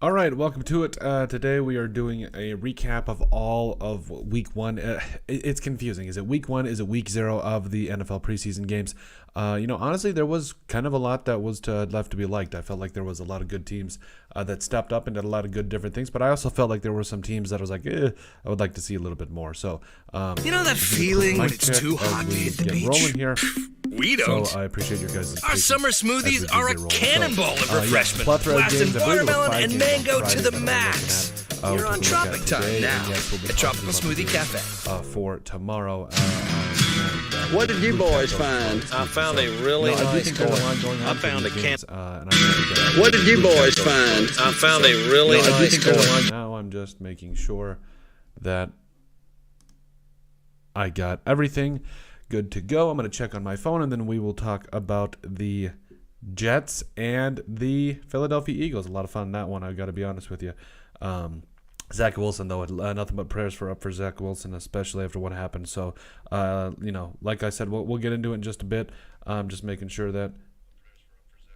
All right, welcome to it. Today we are doing a recap of all of week one. It's confusing. Is it week one? Is it week zero of the NFL preseason games? Honestly, there was kind of a lot that was left to be liked. I felt like there was a lot of good teams that stepped up and did a lot of good different things, but I also felt like there were some teams that I was like, I would like to see a little bit more. So, that feeling when it's too hot to hit the beach? Rolling here. We don't. So I appreciate your guys' Our summer smoothies are a cannonball of refreshment. Blasting watermelon and mango to the max. You're on Tropic Time now at Tropical Smoothie Cafe. For tomorrow. What did you boys find? I found a really nice toy. I found a can. What did you boys find? I found a really nice toy. Now I'm just making sure that I got everything good to go. I'm going to check on my phone, and then we will talk about the Jets and the Philadelphia Eagles. A lot of fun in that one, I've got to be honest with you. Zach Wilson, though, nothing but prayers for Zach Wilson, especially after what happened. So, like I said, we'll get into it in just a bit. Just making sure that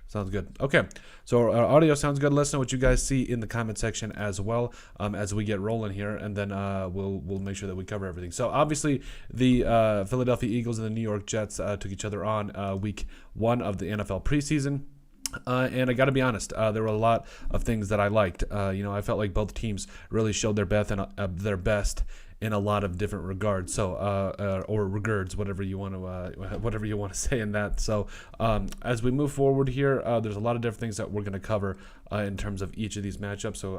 sounds good. Okay, so our audio sounds good. Listen to what you guys see in the comment section as well as we get rolling here, and then we'll make sure that we cover everything. So obviously, the Philadelphia Eagles and the New York Jets took each other on week one of the NFL preseason. And I got to be honest, there were a lot of things that I liked. I felt like both teams really showed their best in a lot of different regards. So, or regards, whatever you want to say in that. So, as we move forward here, there's a lot of different things that we're going to cover in terms of each of these matchups. So,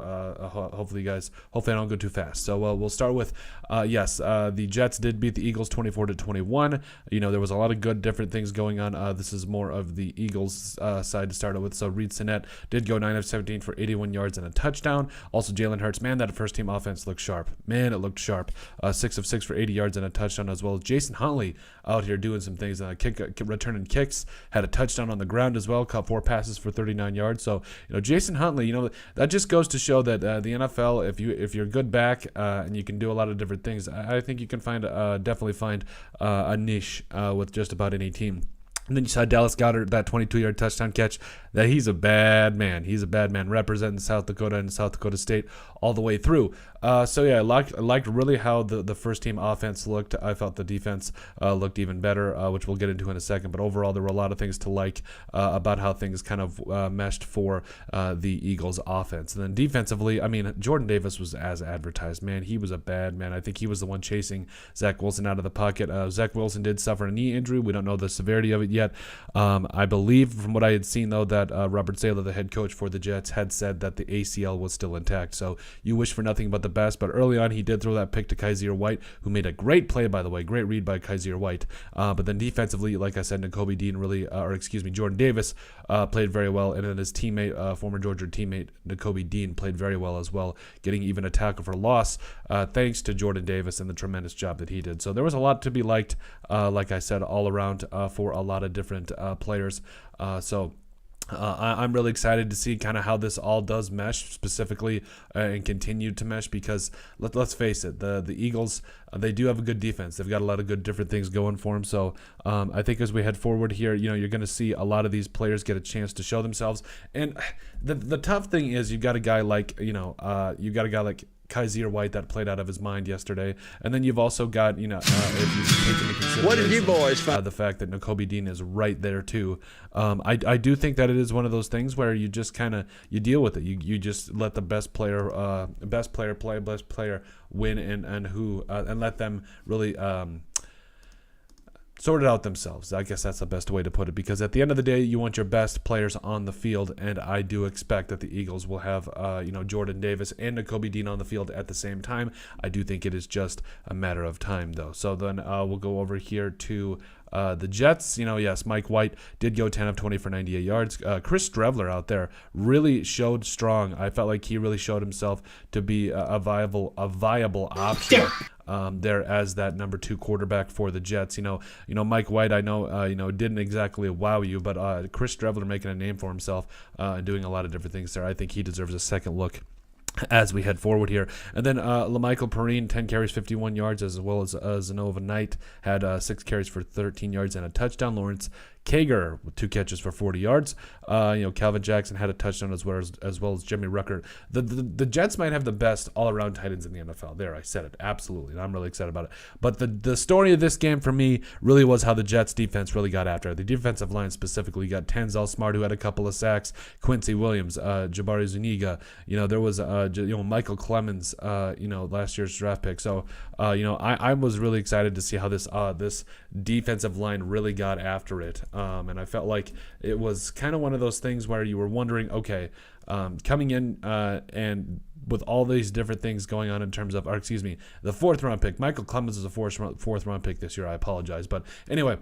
hopefully I don't go too fast. So, we'll start with the Jets did beat the Eagles 24-21. There was a lot of good different things going on. This is more of the Eagles side to start with. So, Reed Sinnett did go 9 of 17 for 81 yards and a touchdown. Also, Jalen Hurts, man, that first team offense looked sharp. Man, it looked sharp. 6 of 6 for 80 yards and a touchdown, as well as Jason Huntley out here doing some things. Returning kicks, had a touchdown on the ground as well. Caught 4 passes for 39 yards. So Jason Huntley, that just goes to show that the NFL, if you're good back and you can do a lot of different things, I think you can definitely find a niche with just about any team. And then you saw Dallas Goedert, that 22-yard touchdown catch. That he's a bad man. He's a bad man representing South Dakota and South Dakota State all the way through. I liked really how the first team offense looked. I felt the defense looked even better, which we'll get into in a second. But overall, there were a lot of things to like about how things kind of meshed for the Eagles offense. And then defensively, Jordan Davis was as advertised. Man, he was a bad man. I think he was the one chasing Zach Wilson out of the pocket. Zach Wilson did suffer a knee injury. We don't know the severity of it yet. I believe from what I had seen, though, that Robert Saleh, the head coach for the Jets, had said that the ACL was still intact. So you wish for nothing but the best. But early on, he did throw that pick to Kaiser White, who made a great play, by the way. Great read by Kaiser White. But then defensively, like I said, Jordan Davis played very well. And then his teammate, former Georgia teammate, Nakobe Dean, played very well as well, getting even a tackle for loss thanks to Jordan Davis and the tremendous job that he did. So there was a lot to be liked, like I said, all around for a lot of different players. I'm really excited to see kind of how this all does mesh specifically and continue to mesh, because let's face it, the Eagles, they do have a good defense. They've got a lot of good different things going for them. So I think as we head forward here, you're going to see a lot of these players get a chance to show themselves. And the tough thing is you got a guy like Kaiser White that played out of his mind yesterday, and then you've also got if you take into consideration what did you boys find? The fact that Nakobe Dean is right there too. I do think that it is one of those things where you just you deal with it. You just let the best player play, best player win, and let them really sort it out themselves. I guess that's the best way to put it, because at the end of the day, you want your best players on the field, and I do expect that the Eagles will have Jordan Davis and Nakobe Dean on the field at the same time. I do think it is just a matter of time, though. So then we'll go over here to the Jets. Yes, Mike White did go 10 of 20 for 98 yards. Chris Streveler out there really showed strong. I felt like he really showed himself to be a viable option. There as that number 2 quarterback for the Jets. Mike White, I know, didn't exactly wow you, but Chris Streveler making a name for himself and doing a lot of different things there. I think he deserves a second look as we head forward here. And then LaMichael Perine, 10 carries, 51 yards, as well as Zanova Knight had 6 carries for 13 yards and a touchdown. Lawrence Kager with 2 catches for 40 yards. Calvin Jackson had a touchdown as well as Jimmy Rucker. The Jets might have the best all-around tight ends in the NFL. There, I said it. Absolutely. And I'm really excited about it. But the story of this game for me really was how the Jets defense really got after it. The defensive line specifically, you got Tanzel Smart, who had a couple of sacks, Quincy Williams, Jabari Zuniga. There was Michael Clemens, last year's draft pick. So I was really excited to see how this defensive line really got after it. And I felt like it was kind of one of those things where you were wondering, okay, coming in and with all these different things going on in terms of, the 4th round pick. Michael Clemens is a 4th round pick this year. I apologize. But anyway,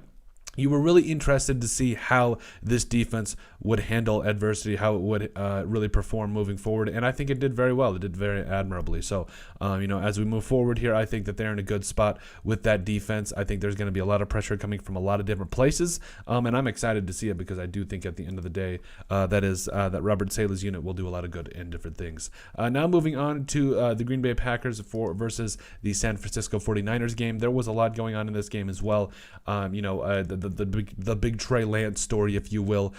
you were really interested to see how this defense would handle adversity, how it would really perform moving forward, and I think it did very well. It did very admirably. So, as we move forward here, I think that they're in a good spot with that defense. I think there's going to be a lot of pressure coming from a lot of different places, and I'm excited to see it because I do think at the end of the day that Robert Saleh's unit will do a lot of good in different things. Now moving on to the Green Bay Packers versus the San Francisco 49ers game. There was a lot going on in this game as well. The big Trey Lance story, if you will,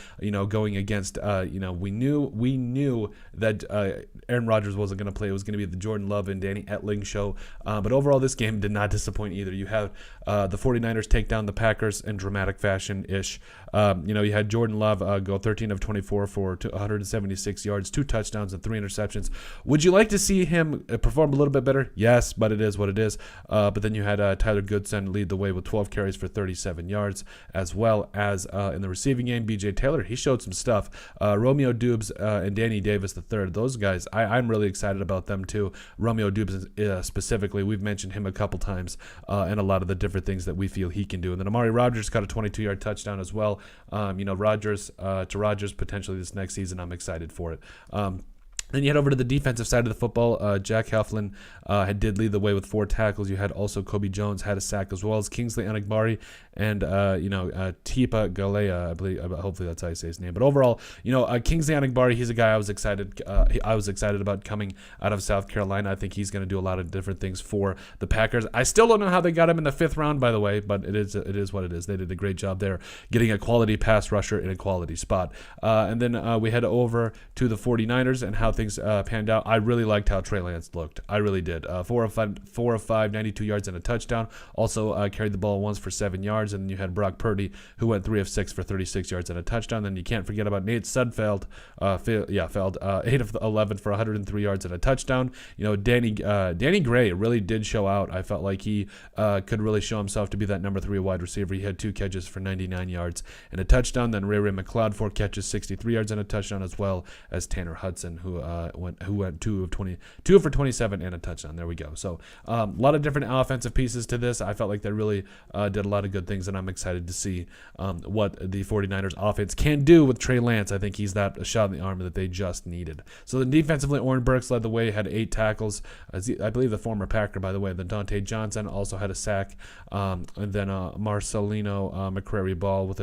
going against, we knew that Aaron Rodgers wasn't going to play. It was going to be the Jordan Love and Danny Etling show. But overall, this game did not disappoint either. You have the 49ers take down the Packers in dramatic fashion-ish. You had Jordan Love go 13 of 24 for 176 yards, 2 touchdowns, and 3 interceptions. Would you like to see him perform a little bit better? Yes, but it is what it is. But then you had Tyler Goodson lead the way with 12 carries for 37 yards, as well as in the receiving game, B.J. Taylor, he showed some stuff. Romeo Dubes and Danny Davis III, those guys, I'm really excited about them too. Romeo Dubes specifically, we've mentioned him a couple times and a lot of the different things that we feel he can do. And then Amari Rodgers got a 22-yard touchdown as well. Rodgers potentially this next season. I'm excited for it. Then you head over to the defensive side of the football. Jack Heflin did lead the way with 4 tackles. You had also Kobe Jones had a sack, as well as Kingsley Enagbari and Tipa Galea. I believe, hopefully that's how you say his name. But overall, Kingsley Enagbari, he's a guy I was excited. I was excited about coming out of South Carolina. I think he's going to do a lot of different things for the Packers. I still don't know how they got him in the 5th round, by the way, but it is what it is. They did a great job there, getting a quality pass rusher in a quality spot. And then we head over to the 49ers and how things panned out. I really liked how Trey Lance looked. I really did. 4 of 5, 92 yards and a touchdown. Also carried the ball once for 7 yards. And then you had Brock Purdy, who went 3 of 6 for 36 yards and a touchdown. Then you can't forget about Nate Sudfeld. 8 of 11 for 103 yards and a touchdown. Danny Gray really did show out. I felt like he could really show himself to be that number 3 wide receiver. He had 2 catches for 99 yards and a touchdown. Then Ray McLeod, 4 catches, 63 yards and a touchdown, as well as Tanner Hudson, who went 2 for 27 and a touchdown. There we go. So a lot of different offensive pieces to this. I felt like they really did a lot of good things, and I'm excited to see what the 49ers offense can do with Trey Lance. I think he's that shot in the arm that they just needed. So then defensively, Oren Burks led the way, had 8 tackles. I believe the former Packer, by the way. Then Dante Johnson also had a sack, and then Marcelino McCrary Ball with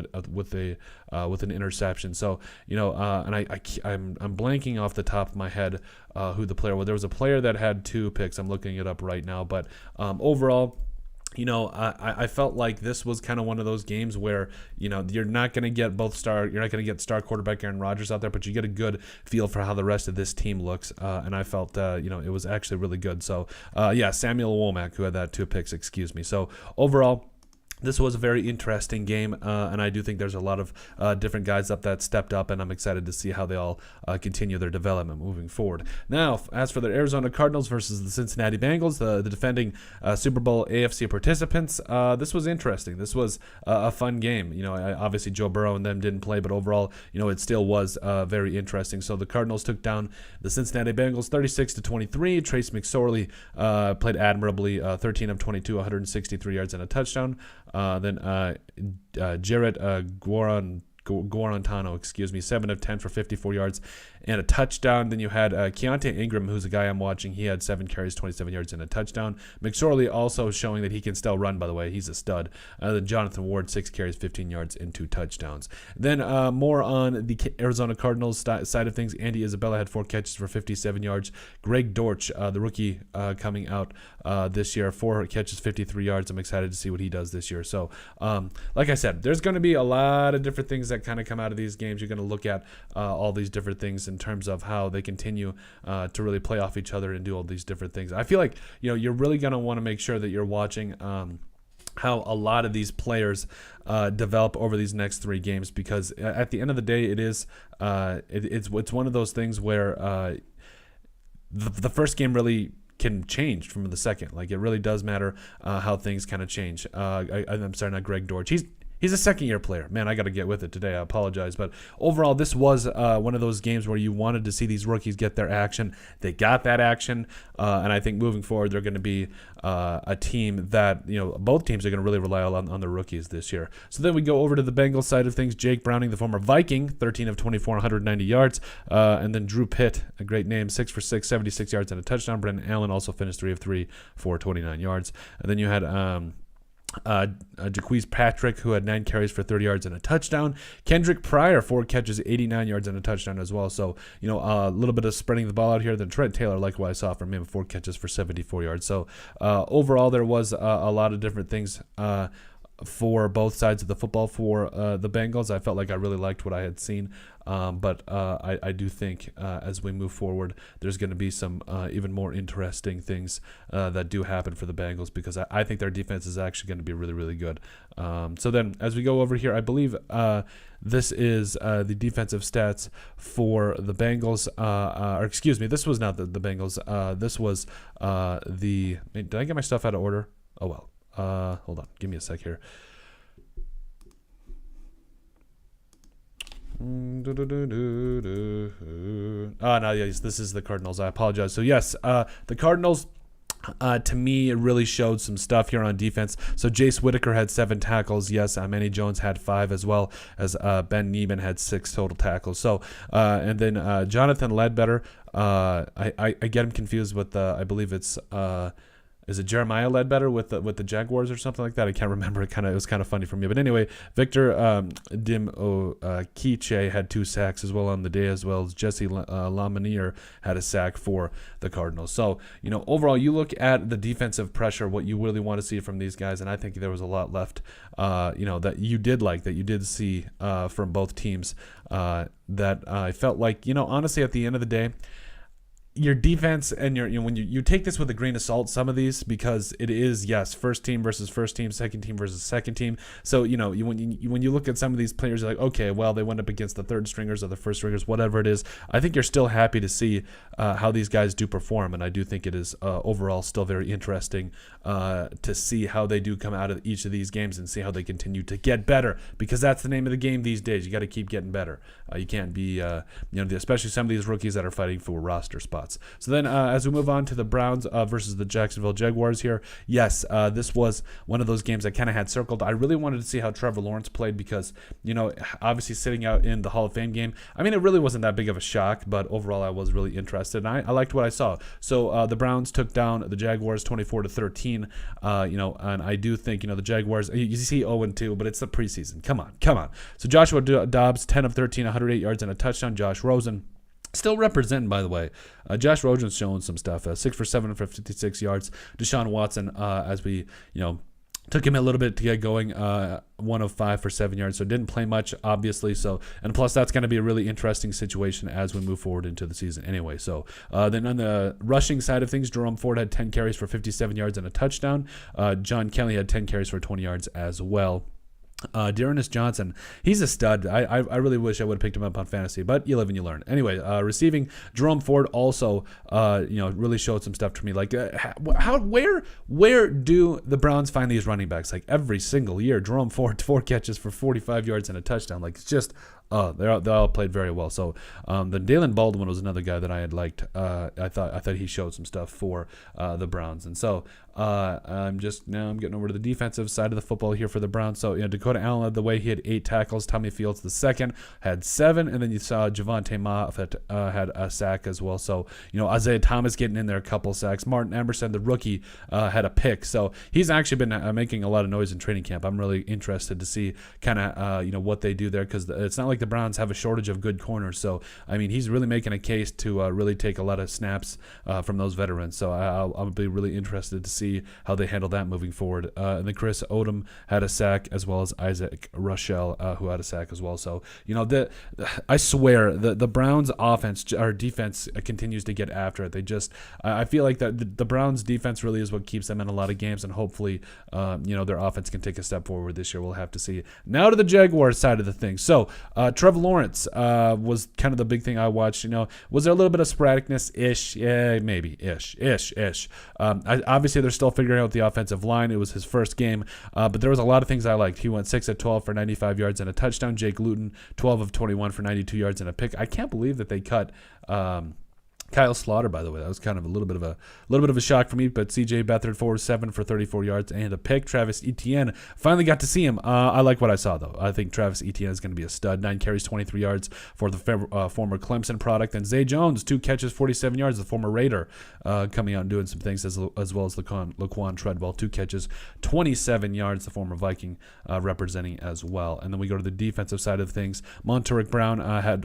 an interception. So and I'm blanking off the top of my head who the player was. There was a player that had 2 picks. I'm looking it up right now, but overall, I felt like this was kind of one of those games where, you're not going to get you're not going to get star quarterback Aaron Rodgers out there, but you get a good feel for how the rest of this team looks. And I felt, it was actually really good. So, Samuel Womack, who had that 2 picks, So overall, this was a very interesting game, and I do think there's a lot of different guys that stepped up, and I'm excited to see how they all continue their development moving forward. Now, as for the Arizona Cardinals versus the Cincinnati Bengals, the defending Super Bowl AFC participants, this was interesting. This was a fun game. Obviously Joe Burrow and them didn't play, but overall, it still was very interesting. So the Cardinals took down the Cincinnati Bengals 36-23. Trace McSorley played admirably, 13 of 22, 163 yards and a touchdown. Then Jarrett Guarantano, 7 of 10 for 54 yards and a touchdown. Then you had Keontae Ingram, who's a guy I'm watching. He had 7 carries, 27 yards, and a touchdown. McSorley also showing that he can still run, by the way. He's a stud. Then Jonathan Ward, 6 carries, 15 yards, and 2 touchdowns. Then more on the Arizona Cardinals side of things. Andy Isabella had 4 catches for 57 yards. Greg Dortch, the rookie coming out this year, 4 catches, 53 yards. I'm excited to see what he does this year. So, like I said, there's going to be a lot of different things that kind of come out of these games. You're going to look at all these different things in terms of how they continue to really play off each other and do all these different things. I feel like you're really going to want to make sure that you're watching how a lot of these players develop over these next 3 games, because at the end of the day, it's one of those things where the first game really can change from the second. Like, it really does matter how things kind of change. I'm sorry, not Greg Dortch. He's a second-year player. Man, I got to get with it today. I apologize. But overall, this was one of those games where you wanted to see these rookies get their action. They got that action, and I think moving forward, they're going to be a team that, both teams are going to really rely on the rookies this year. So then we go over to the Bengals side of things. Jake Browning, the former Viking, 13 of 24, 190 yards. And then Drew Pitt, a great name, 6 for 6, 76 yards and a touchdown. Brendan Allen also finished 3 of 3 for 29 yards. And then you had Jaquez Patrick, who had 9 carries for 30 yards and a touchdown. Kendrick Pryor, 4 catches, 89 yards and a touchdown as well. So, a little bit of spreading the ball out here. Then Trent Taylor, like what I saw from him, 4 catches for 74 yards. So, overall, there was a lot of different things for both sides of the football for the Bengals. I felt like I really liked what I had seen. But I do think as we move forward, there's going to be some even more interesting things that do happen for the Bengals, because I think their defense is actually going to be really, really good. So then as we go over here, I believe this is the defensive stats for the Bengals. Or excuse me, this was not the Bengals. This was did I get my stuff out of order? Oh, well. Hold on. Give me a sec here. No, yes, this is the Cardinals. I apologize. So, yes, the Cardinals, to me, it really showed some stuff here on defense. So, Jace Whitaker had 7 tackles. Yes, Manny Jones had 5, as well as Ben Neiman had 6 total tackles. So, and then Jonathan Ledbetter, I get him confused with I believe it's is it Jeremiah Ledbetter with the Jaguars or something like that? I can't remember. It was kind of funny for me. But anyway, Victor Kiche had 2 sacks as well on the day, as well as Jesse Lamanier had a sack for the Cardinals. So, overall, you look at the defensive pressure, what you really want to see from these guys, and I think there was a lot left, that you did see from both teams that I felt like, honestly, at the end of the day, your defense and when you take this with a grain of salt, some of these, because it is, yes, first team versus first team, second team versus second team. So when you look at some of these players, you're like, okay, well, they went up against the third stringers or the first stringers, whatever it is. I think you're still happy to see how these guys do perform, and I do think it is overall still very interesting to see how they do come out of each of these games and see how they continue to get better, because that's the name of the game these days. You got to keep getting better. You can't be, especially some of these rookies that are fighting for roster spots. So then as we move on to the Browns versus the Jacksonville Jaguars here, yes, this was one of those games I kind of had circled. I really wanted to see how Trevor Lawrence played because, obviously sitting out in the Hall of Fame game, I mean, it really wasn't that big of a shock, but overall I was really interested, and I liked what I saw. So the Browns took down the Jaguars 24-13, and I do think, the Jaguars, you see 0-2, but it's the preseason. Come on. So Joshua Dobbs, 10 of 13, 108 yards and a touchdown. Josh Rosen, still representing, by the the way. Josh Rosen's showing some stuff. 6 for 7 for 56 yards. Deshaun Watson, as we, took him a little bit to get going, 1 of 5 for 7 yards. So didn't play much, obviously. So, and plus that's going to be a really interesting situation as we move forward into the season anyway. So then on the rushing side of things, Jerome Ford had 10 carries for 57 yards and a touchdown. John Kelly had 10 carries for 20 yards as well. Dearness Johnson, he's a stud. I really wish I would have picked him up on fantasy, but you live and you learn. Anyway, receiving, Jerome Ford also, really showed some stuff to me. Like, where do the Browns find these running backs? Like every single year, Jerome Ford, 4 catches for 45 yards and a touchdown. Like, it's just they all played very well. So the Dalen Baldwin was another guy that I had liked. I thought he showed some stuff for the Browns. And so I'm getting over to the defensive side of the football here for the Browns. So Dakota Allen led the way. He had 8 tackles. Tommy Fields the second had 7, and then you saw Javonte Moffett had a sack as well. So Isaiah Thomas getting in there, a couple sacks. Martin Emerson, the rookie, had a pick. So he's actually been making a lot of noise in training camp. I'm really interested to see kind of what they do there, because it's not like the Browns have a shortage of good corners. So I mean, he's really making a case to really take a lot of snaps from those veterans. So I'll be really interested to see how they handle that moving forward. And then Chris Odom had a sack, as well as Isaac Rochelle, who had a sack as well. So I swear the Browns offense or defense continues to get after it. I feel like that the Browns defense really is what keeps them in a lot of games, and hopefully their offense can take a step forward this year. We'll have to see. Now to the Jaguars side of the thing. So Trevor Lawrence was kind of the big thing I watched. Was there a little bit of sporadicness-ish? Yeah, maybe ish. Obviously they're still figuring out the offensive line. It was his first game, but there was a lot of things I liked. He went 6 of 12 for 95 yards and a touchdown. Jake Luton 12 of 21 for 92 yards and a pick. I can't believe that they cut Kyle Slaughter, by the way. That was kind of a little bit of a shock for me. But C.J. Beathard 4-7 for 34 yards and a pick. Travis Etienne, finally got to see him. I like what I saw, though. I think Travis Etienne is going to be a stud. 9 carries, 23 yards for the former Clemson product. And Zay Jones, 2 catches, 47 yards, the former Raider, coming out and doing some things, as well as Laquan Treadwell, 2 catches, 27 yards, the former Viking, representing as well. And then we go to the defensive side of things. Monteric Brown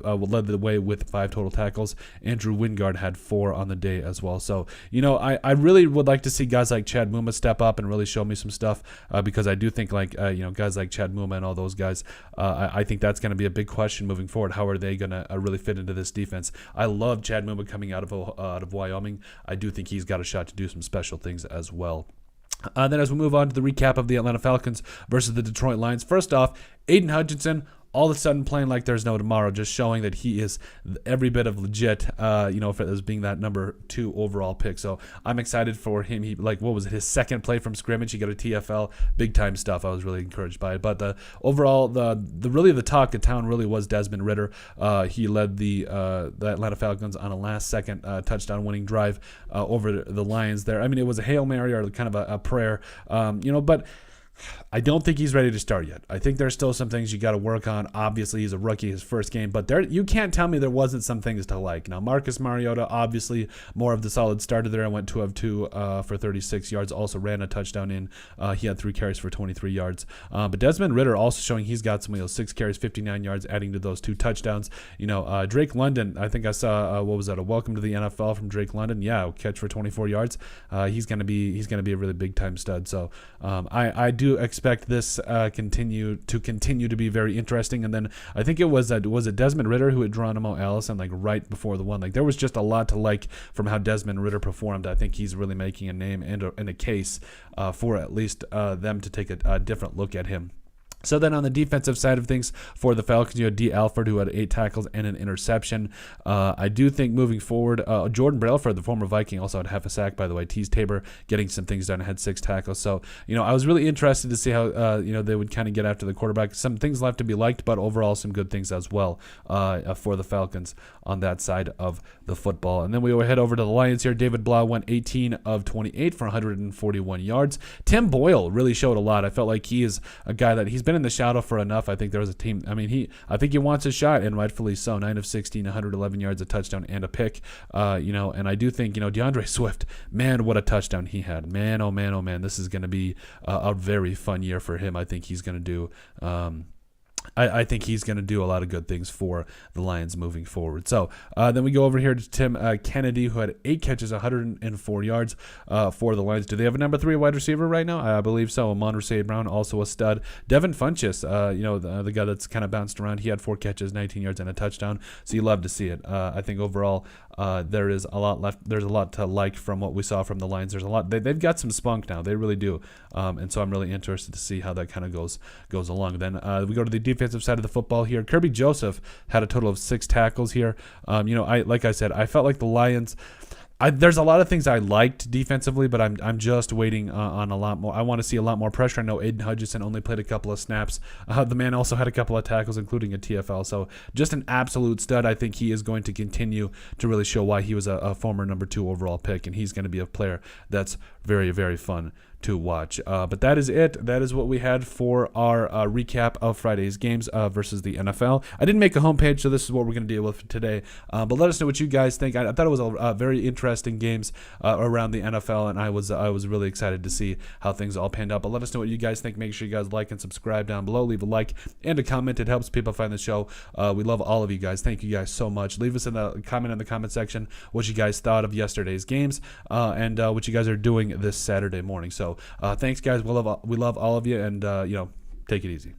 led the way with 5 total tackles. Andrew Wingard had 4 on the day as well. So, I really would like to see guys like Chad Muma step up and really show me some stuff, because I do think guys like Chad Muma and all those guys, I think that's going to be a big question moving forward. How are they going to really fit into this defense? I love Chad Muma coming out of Wyoming. I do think he's got a shot to do some special things as well. Then as we move on to the recap of the Atlanta Falcons versus the Detroit Lions, first off, Aiden Hutchinson, all of a sudden playing like there's no tomorrow, just showing that he is every bit of legit, as being that number 2 overall pick. So I'm excited for him. He, what was it, his second play from scrimmage? He got a TFL, big time stuff. I was really encouraged by it. But the overall, the talk of town really was Desmond Ridder. He led the Atlanta Falcons on a last-second touchdown-winning drive over the Lions there. I mean, it was a Hail Mary or kind of a prayer, but I don't think he's ready to start yet. I think there's still some things you got to work on. Obviously, he's a rookie, his first game, but you can't tell me there wasn't some things to like. Now, Marcus Mariota, obviously more of the solid starter there. I went 2 of 2 for 36 yards, also ran a touchdown in. He had 3 carries for 23 yards. But Desmond Ridder also showing he's got some wheels, 6 carries, 59 yards, adding to those 2 touchdowns. Drake London, I think I saw, a welcome to the NFL from Drake London. Yeah, catch for 24 yards. He's going to be a really big time stud. So I do expect this continue to be very interesting. And then I think it was Desmond Ridder who had Geronimo Allison right before the one. There was just a lot to like from how Desmond Ridder performed. I think he's really making a name and a case for at least them to take a different look at him. So then on the defensive side of things for the Falcons, you had D. Alford, who had 8 tackles and an interception. I do think moving forward, Jordan Brailford, the former Viking, also had half a sack, by the way. Tease Tabor getting some things done, had 6 tackles. So, I was really interested to see how, they would kind of get after the quarterback. Some things left to be liked, but overall some good things as well for the Falcons on that side of the football. And then we will head over to the Lions here. David Blau went 18 of 28 for 141 yards. Tim Boyle really showed a lot. I felt like he is a guy that he's been in the shadow for enough. I think there was a team. I mean, I think he wants a shot, and rightfully so. 9 of 16, 111 yards, a touchdown, and a pick. And I do think, DeAndre Swift, man, what a touchdown he had. Man, oh man, oh man. This is going to be a very fun year for him. I think he's going to do. I think he's going to do a lot of good things for the Lions moving forward. So then we go over here to Tim Kennedy, who had 8 catches, 104 yards for the Lions. Do they have a number 3 wide receiver right now? I believe so. Amon St. Brown, also a stud. Devin Funchess, the guy that's kind of bounced around. He had 4 catches, 19 yards, and a touchdown. So you love to see it. I think overall there is a lot left. There's a lot to like from what we saw from the Lions. There's a lot. They've got some spunk now. They really do. And so I'm really interested to see how that kind of goes along. Then we go to the defensive side of the football here. Kirby Joseph had a total of 6 tackles here. Like I said, I felt like the Lions, There's a lot of things I liked defensively, but I'm just waiting on a lot more. I want to see a lot more pressure. I know Aiden Hutchinson only played a couple of snaps. The man also had a couple of tackles, including a TFL. So just an absolute stud. I think he is going to continue to really show why he was a former number 2 overall pick, and he's going to be a player that's very, very fun to watch. But that is it. That is what we had for our recap of Friday's games versus the NFL. I didn't make a homepage, so this is what we're going to deal with today. But let us know what you guys think. I thought it was a very interesting games around the NFL, and I was really excited to see how things all panned out. But let us know what you guys think. Make sure you guys like and subscribe down below. Leave a like and a comment. It helps people find the show. We love all of you guys. Thank you guys so much. Leave us in the comment section what you guys thought of yesterday's games and what you guys are doing this Saturday morning. So thanks, guys. We love all of you, and take it easy.